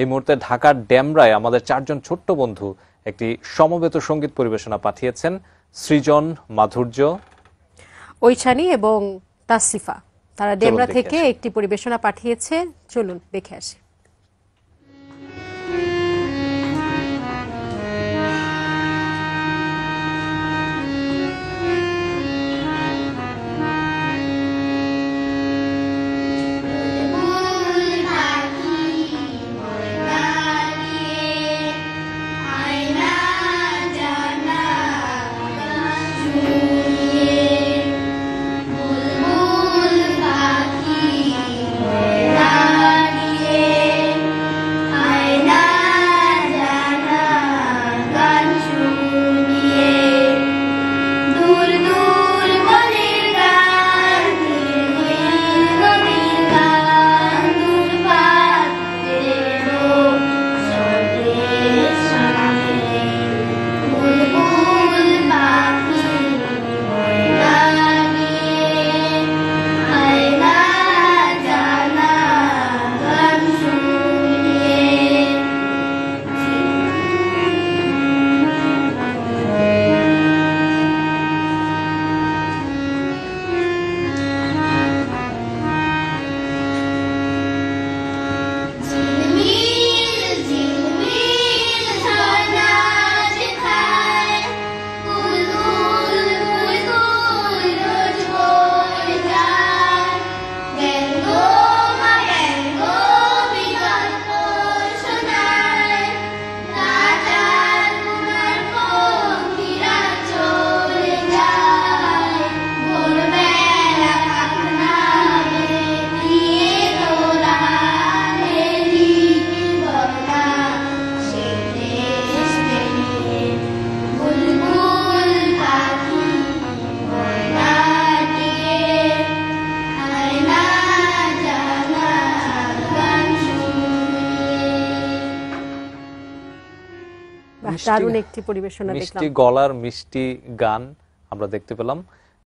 এই মুহূর্তে ঢাকার ডেমরায় আমাদের চারজন ছোট্ট বন্ধু একটি সমবেত সঙ্গীত পরিবেশনা পাঠিয়েছেন। সৃজন, মাধুর্য, ঐশানী এবং তাসিফা, তারা ডেমরা থেকে একটি পরিবেশনা পাঠিয়েছে। চলুন দেখে আসি। দারুণ একটি পরিবেশনা দেখলাম, মিষ্টি গলার মিষ্টি গান আমরা দেখতে পেলাম।